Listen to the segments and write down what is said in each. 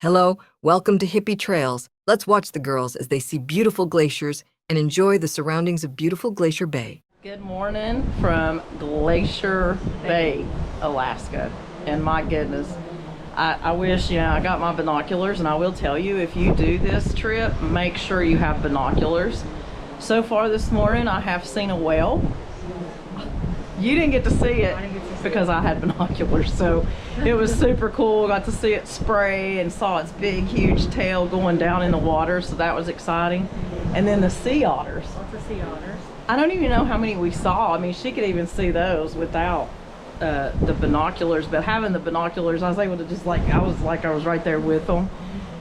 Hello, welcome to Hippie Trails. Let's watch the girls as they see beautiful glaciers and enjoy the surroundings of beautiful Glacier Bay. Good morning from Glacier Bay, Alaska. And my goodness, I wish, I got my binoculars, and I will tell you, if you do this trip, make sure you have binoculars. So far this morning, I have seen a whale. You didn't get to see it because I had binoculars, so it was super cool. Got to see it spray and saw its big, huge tail going down in the water, so that was exciting. And then the sea otters. Lots of sea otters. I don't even know how many we saw. I mean, she could even see those without the binoculars, but having the binoculars, I was able to just I was right there with them.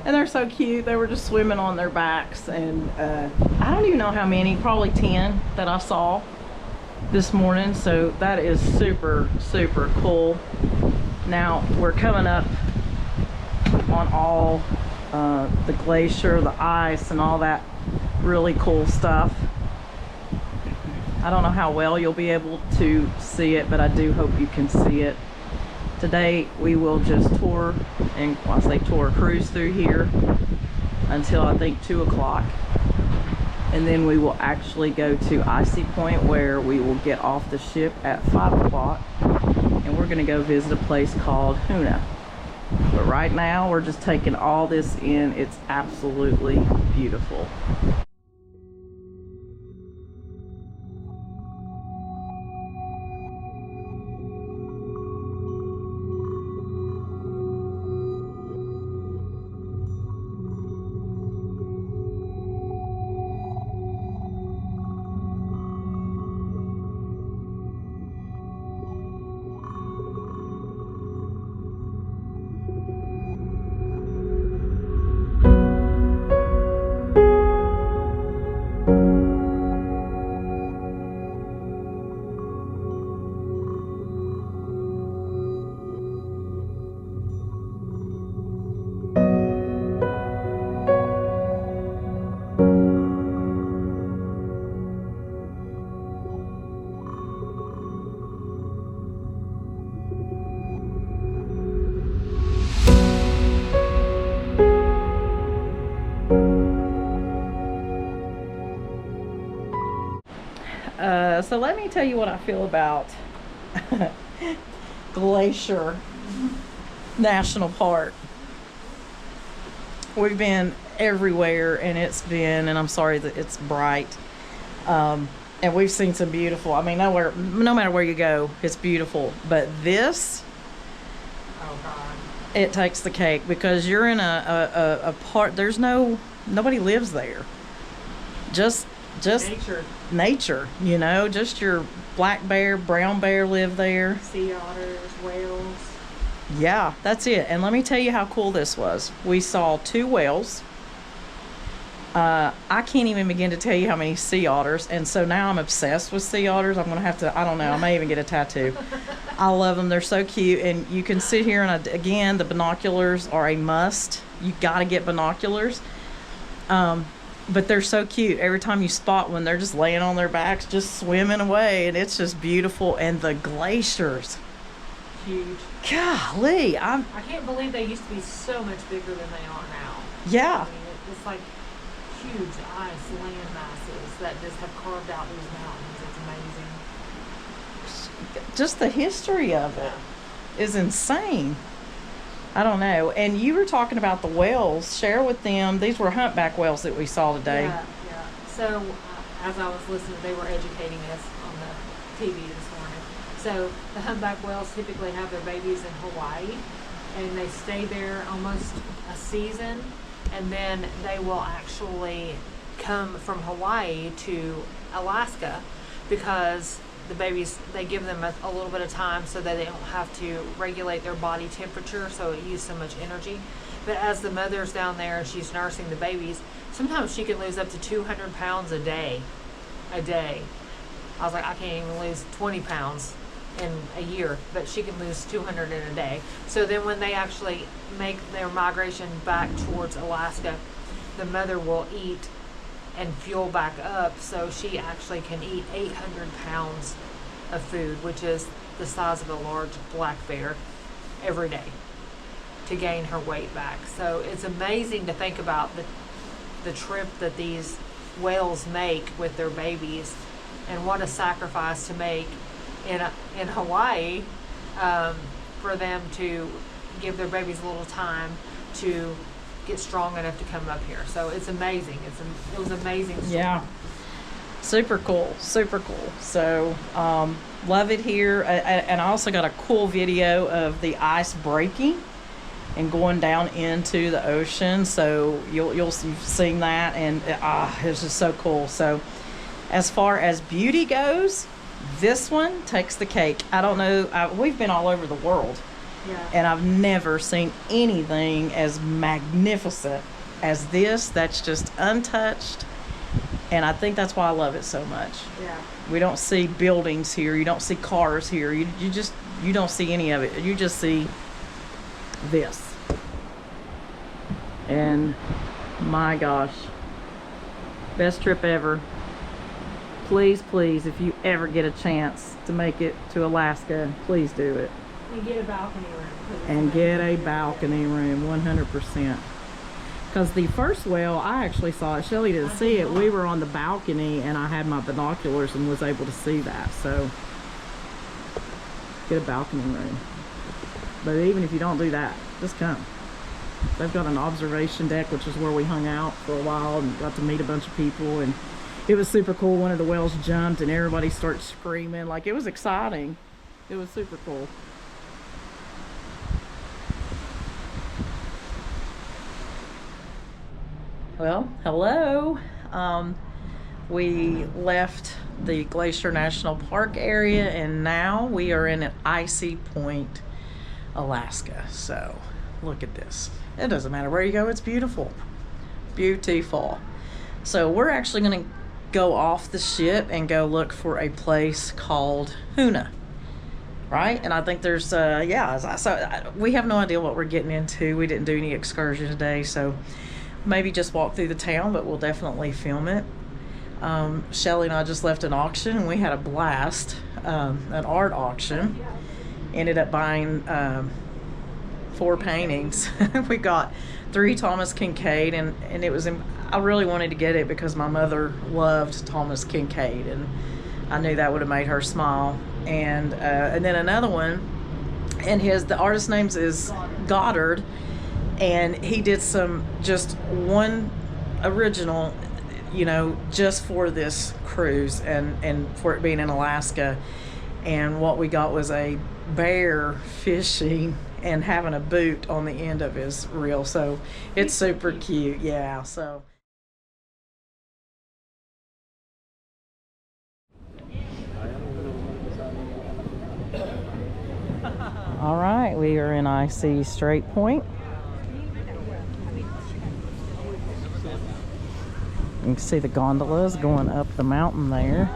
And they're so cute. They were just swimming on their backs, and I don't even know how many, probably 10 that I saw this morning. So that is super, super cool. Now we're coming up on all the glacier, the ice, and all that really cool stuff. I don't know how well you'll be able to see it, but I do hope you can see it. Today we will just tour, and when I say tour, cruise through here until I think 2 o'clock. And then we will actually go to Icy Point, where we will get off the ship at 5 o'clock. And we're gonna go visit a place called Huna. But right now we're just taking all this in. It's absolutely beautiful. So let me tell you what I feel about Glacier National Park. We've been everywhere, and and I'm sorry that it's bright, and we've seen some beautiful, I mean, no matter where you go, it's beautiful. But this, Oh God. it takes the cake, because you're in a part, nobody lives there. Just nature, just your black bear, brown bear live there. Sea otters, whales. Yeah, that's it. And let me tell you how cool this was. We saw 2 whales. I can't even begin to tell you how many sea otters. And so now I'm obsessed with sea otters. I'm going to have to, I don't know, I may even get a tattoo. I love them. They're so cute. And you can sit here, and again, the binoculars are a must. You got to get binoculars. But they're so cute. Every time you spot one, they're just laying on their backs, just swimming away, and it's just beautiful. And the glaciers, Huge. golly, I can't believe they used to be so much bigger than they are now. yeah. I mean, it's like huge ice land masses that just have carved out these mountains. It's amazing. Just the history of it is insane. I don't know. And you were talking about the whales. Share with them. These were humpback whales that we saw today. Yeah. So as I was listening, they were educating us on the TV this morning. So the humpback whales typically have their babies in Hawaii, and they stay there almost a season, and then they will actually come from Hawaii to Alaska, because the babies, they give them a little bit of time so that they don't have to regulate their body temperature, so it uses so much energy. But as the mother's down there and she's nursing the babies, sometimes she can lose up to 200 pounds a day. I was like, I can't even lose 20 pounds in a year, but she can lose 200 in a day. So then when they actually make their migration back towards Alaska, the mother will eat and fuel back up, so she actually can eat 800 pounds of food, which is the size of a large black bear, every day. to gain her weight back. So it's amazing to think about the trip that these whales make with their babies, and what a sacrifice to make in Hawaii for them to give their babies a little time to get strong enough to come up here. So it's amazing. It was amazing. Yeah. Super cool. Super cool. So, love it here. And I also got a cool video of the ice breaking and going down into the ocean. So you've seen that, and it's just so cool. So as far as beauty goes, this one takes the cake. I don't know. We've been all over the world. Yeah. And I've never seen anything as magnificent as this. That's just untouched. And I think that's why I love it so much. Yeah. We don't see buildings here. You don't see cars here. You don't see any of it. You just see this. And my gosh, best trip ever. Please, please, if you ever get a chance to make it to Alaska, please do it. And get a balcony room. And get a balcony room, 100%. Because the first whale, I actually saw it. Shelly didn't see it. We were on the balcony, and I had my binoculars and was able to see that. So, get a balcony room. But even if you don't do that, just come. They've got an observation deck, which is where we hung out for a while and got to meet a bunch of people. And it was super cool. One of the whales jumped, and everybody started screaming. Like, it was exciting. It was super cool. Well, hello. We left the Glacier National Park area, and now we are in an icy point, Alaska. So look at this. It doesn't matter where you go, it's beautiful. Beautiful. So we're actually going to go off the ship and go look for a place called Huna. Right? And I think there's, so we have no idea what we're getting into. We didn't do any excursion today, so maybe just walk through the town, but we'll definitely film it. Shelly and I just left an auction, and we had a blast, an art auction. Ended up buying 4 paintings. We got 3 Thomas Kincaid, and it was, I really wanted to get it because my mother loved Thomas Kincaid, and I knew that would have made her smile. And then another one, and the artist's name is Goddard, and he did just one original, just for this cruise and for it being in Alaska. And what we got was a bear fishing and having a boot on the end of his reel. So it's super cute. Yeah. So. All right, we are in icy Strait Point. You can see the gondolas going up the mountain there.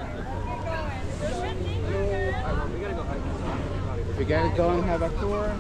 If you guys go and have a tour,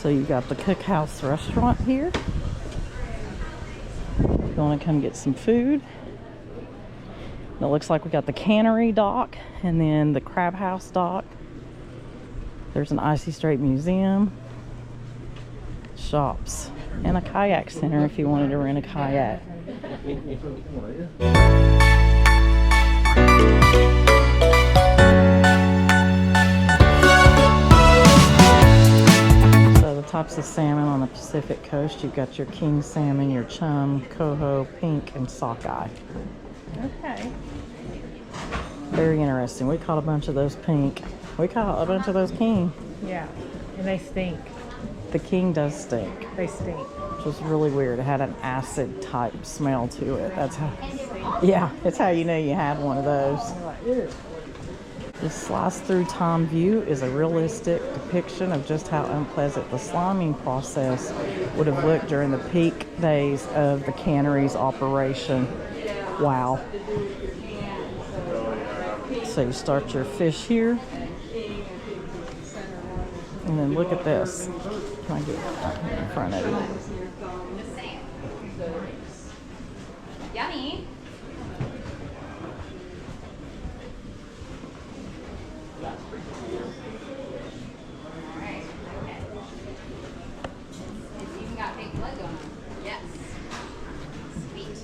So you got the Cookhouse restaurant here. If you want to come get some food. It looks like we got the cannery dock and then the crab house dock. There's an icy strait museum, shops, and a kayak center if you wanted to rent a kayak. So the types of salmon on the Pacific coast, you've got your king salmon, your chum, coho, pink, and sockeye. Okay. Very interesting. We caught a bunch of those pink. We caught a bunch of those king. Yeah. And they stink. The king does stink, They stink. which was really weird. It had an acid type smell to it. That's how, yeah, that's how you know you had one of those. This slice through time view is a realistic depiction of just how unpleasant the sliming process would have looked during the peak days of the cannery's operation. Wow. So you start your fish here. And then look at this. Can I get in front of you? Yummy. Alright, okay. It's even got pink blood going on. Yes. Sweet.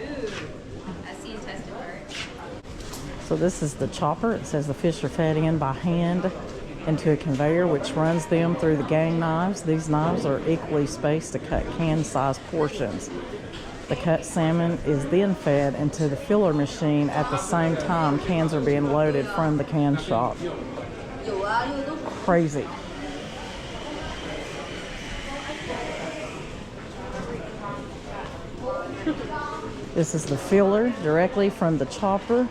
Ooh. That's the intestine part. So this is the chopper. It says the fish are fed in by hand into a conveyor which runs them through the gang knives. These knives are equally spaced to cut can-sized portions. The cut salmon is then fed into the filler machine at the same time cans are being loaded from the can shop. Crazy. This is the filler directly from the chopper.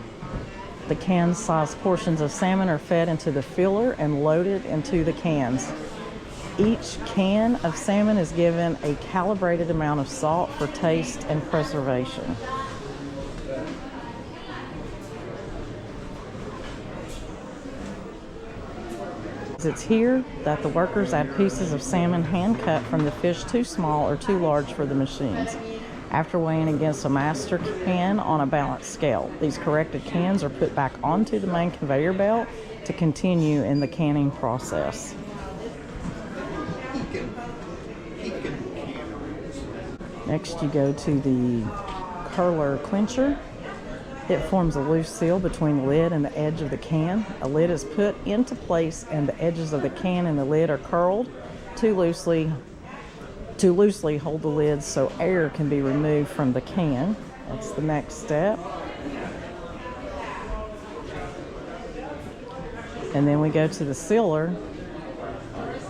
The can-sized portions of salmon are fed into the filler and loaded into the cans. Each can of salmon is given a calibrated amount of salt for taste and preservation. It's here that the workers add pieces of salmon hand-cut from the fish too small or too large for the machines. After weighing against a master can on a balanced scale, these corrected cans are put back onto the main conveyor belt to continue in the canning process. Next, you go to the curler clincher. It forms a loose seal between the lid and the edge of the can. A lid is put into place and the edges of the can and the lid are curled to loosely hold the lid so air can be removed from the can. That's the next step. And then we go to the sealer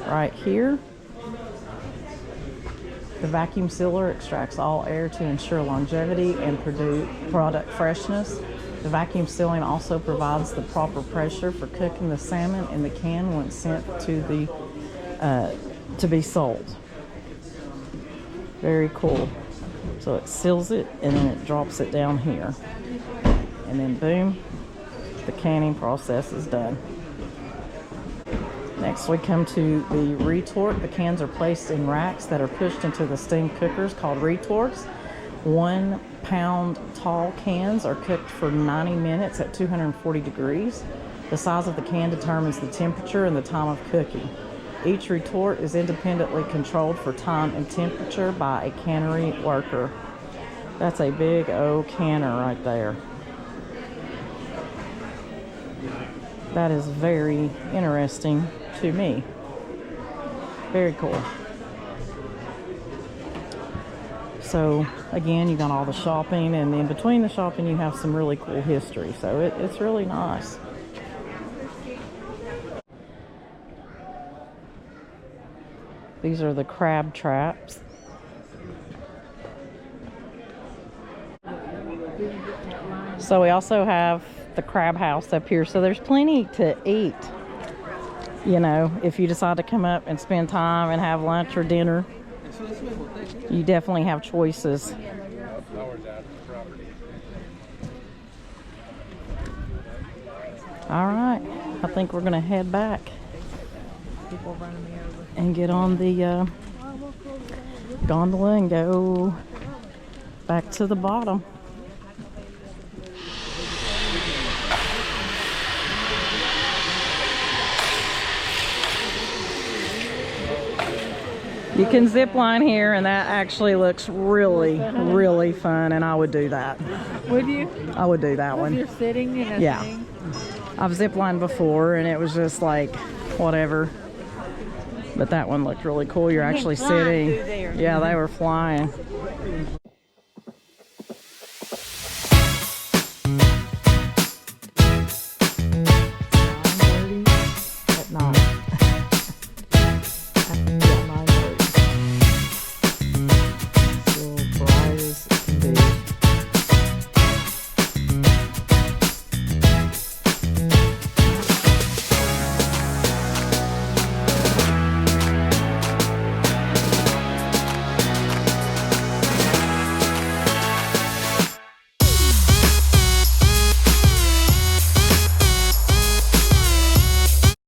right here. The vacuum sealer extracts all air to ensure longevity and product freshness. The vacuum sealing also provides the proper pressure for cooking the salmon in the can once sent to be sold. Very cool. So it seals it and then it drops it down here. And then boom, the canning process is done. Next we come to the retort. The cans are placed in racks that are pushed into the steam cookers called retorts. 1 pound tall cans are cooked for 90 minutes at 240 degrees. The size of the can determines the temperature and the time of cooking. Each retort is independently controlled for time and temperature by a cannery worker. That's a big old canner right there. That is very interesting to me. Very cool. So again, you got all the shopping, and in between the shopping you have some really cool history. So it's really nice. These are the crab traps. So we also have the crab house up here. So there's plenty to eat, you know, if you decide to come up and spend time and have lunch or dinner. You definitely have choices. All right, I think we're gonna head back and get on the gondola and go back to the bottom. You can zip line here, and that actually looks really, really fun, and I would do that. Would you? I would do that one. You're sitting in a Yeah. thing? I've zip lined before, and it was just like, whatever. But that one looked really cool. You're actually flying sitting. through there. Yeah, they were flying.